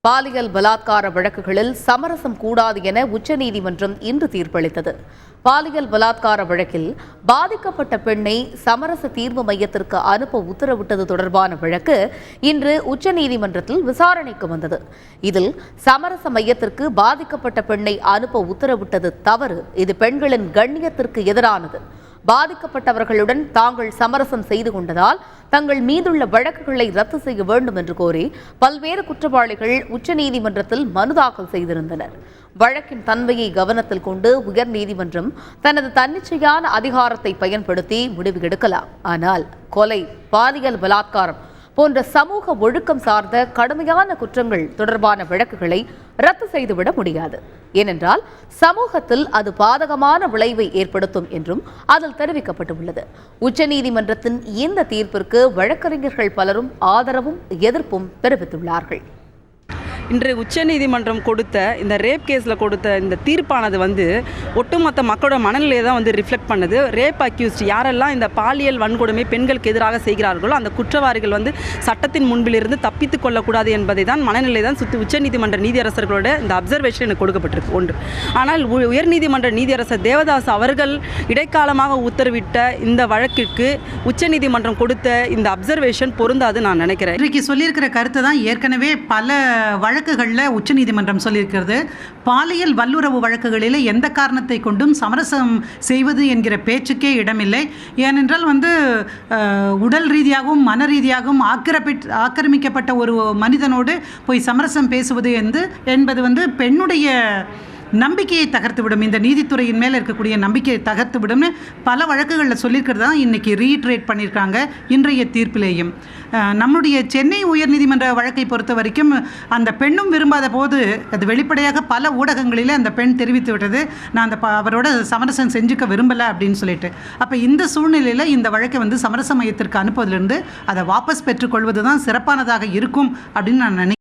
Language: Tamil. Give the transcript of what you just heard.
பாலியல் பலாத்கார வழக்குகளில் சமரசம் கூடாது என உச்சநீதிமன்றம் இன்று தீர்ப்பளித்தது. பாலியல் பலாத்கார வழக்கில் பாதிக்கப்பட்ட பெண்ணை சமரச தீர்வு மையத்திற்கு அனுப்ப உத்தரவிட்டது தொடர்பான வழக்கு இன்று உச்சநீதிமன்றத்தில் விசாரணைக்கு வந்தது. இதில் சமரச மையத்திற்கு பாதிக்கப்பட்ட பெண்ணை அனுப்ப உத்தரவிட்டது தவறு. இது பெண்களின் கண்ணியத்திற்கு எதிரானது. பாதிக்கப்பட்டவர்களுடன் தாங்கள் சமரசம் செய்து கொண்டதால் தங்கள் மீதுள்ள வழக்குகளை ரத்து செய்ய வேண்டும் என்று கோரி பல்வேறு குற்றவாளிகள் உச்சநீதிமன்றத்தில் மனு தாக்கல் செய்திருந்தனர். வழக்கின் தன்மையை கவனத்தில் கொண்டு உயர்நீதிமன்றம் தனது தன்னிச்சையான அதிகாரத்தை பயன்படுத்தி முடிவு எடுக்கலாம். ஆனால் கொலை, பாலியல் பலாத்காரம் போன்ற சமூக ஒழுக்கம் சார்ந்த கடுமையான குற்றங்கள் தொடர்பான வழக்குகளை ரத்து செய்துவிட முடியாது. ஏனென்றால் சமூகத்தில் அது பாதகமான விளைவை ஏற்படுத்தும் என்றும் அதில் தெரிவிக்கப்பட்டுள்ளது. உச்சநீதிமன்றத்தின் இந்த தீர்ப்பிற்கு வழக்கறிஞர்கள் பலரும் ஆதரவும் எதிர்ப்பும் தெரிவித்துள்ளார்கள். இன்று உச்சநீதிமன்றம் கொடுத்த இந்த ரேப் கேஸில் கொடுத்த இந்த தீர்ப்பானது ஒட்டுமொத்த மக்களோட மனநிலையை தான் ரிஃப்ளெக்ட் பண்ணுது. ரேப் அக்யூஸ்ட் யாரெல்லாம் இந்த பாலியல் வன்கொடுமை பெண்களுக்கு எதிராக செய்கிறார்களோ அந்த குற்றவாளிகள் சட்டத்தின் முன்பிலிருந்து தப்பித்துக் கொள்ளக்கூடாது என்பதை தான் மனநிலை தான் உச்சநீதிமன்ற நீதியரசர்களோட இந்த அப்சர்வேஷன் எனக்கு கொடுக்கப்பட்டிருக்கு ஒன்று. ஆனால் உயர்நீதிமன்ற நீதியரசர் தேவதாஸ் அவர்கள் இடைக்காலமாக உத்தரவிட்ட இந்த வழக்கிற்கு உச்சநீதிமன்றம் கொடுத்த இந்த அப்சர்வேஷன் பொருந்தாது நான் நினைக்கிறேன். இன்றைக்கு சொல்லியிருக்கிற கருத்தை தான் ஏற்கனவே பல வழக்குகளில் உச்சநீதிமன்றம் சொல்லியிருக்கிறது. பாலியல் வல்லுறவு வழக்குகளில் எந்த காரணத்தை கொண்டும் சமரசம் செய்வது என்கிற பேச்சுக்கே இடமில்லை. ஏனென்றால் உடல் ரீதியாகவும் மன ரீதியாகவும் ஆக்கிரமிக்கப்பட்ட ஒரு மனிதனோடு போய் சமரசம் பேசுவது என்பது பெண்ணுடைய நம்பிக்கையை தகர்த்துவிடும். இந்த நீதித்துறையின் மேலே இருக்கக்கூடிய நம்பிக்கையை தகர்த்துவிடும்னு பல வழக்குகளில் சொல்லியிருக்கிறது தான் இன்றைக்கி ரீட்ரேட் பண்ணியிருக்காங்க இன்றைய தீர்ப்பிலேயும். நம்முடைய சென்னை உயர்நீதிமன்ற வழக்கை பொறுத்த வரைக்கும் அந்த பெண்ணும் விரும்பாத போது அது வெளிப்படையாக பல ஊடகங்களிலே அந்த பெண் தெரிவித்து விட்டது, நான் அவரோட சமரசம் செஞ்சுக்க விரும்பலை அப்படின்னு சொல்லிட்டு. அப்போ இந்த சூழ்நிலையில் இந்த வழக்கை சமரச மையத்திற்கு அனுப்புவதிலிருந்து அதை வாபஸ் பெற்றுக்கொள்வது தான் சிறப்பானதாக இருக்கும் அப்படின்னு நான் நினைக்கிறேன்.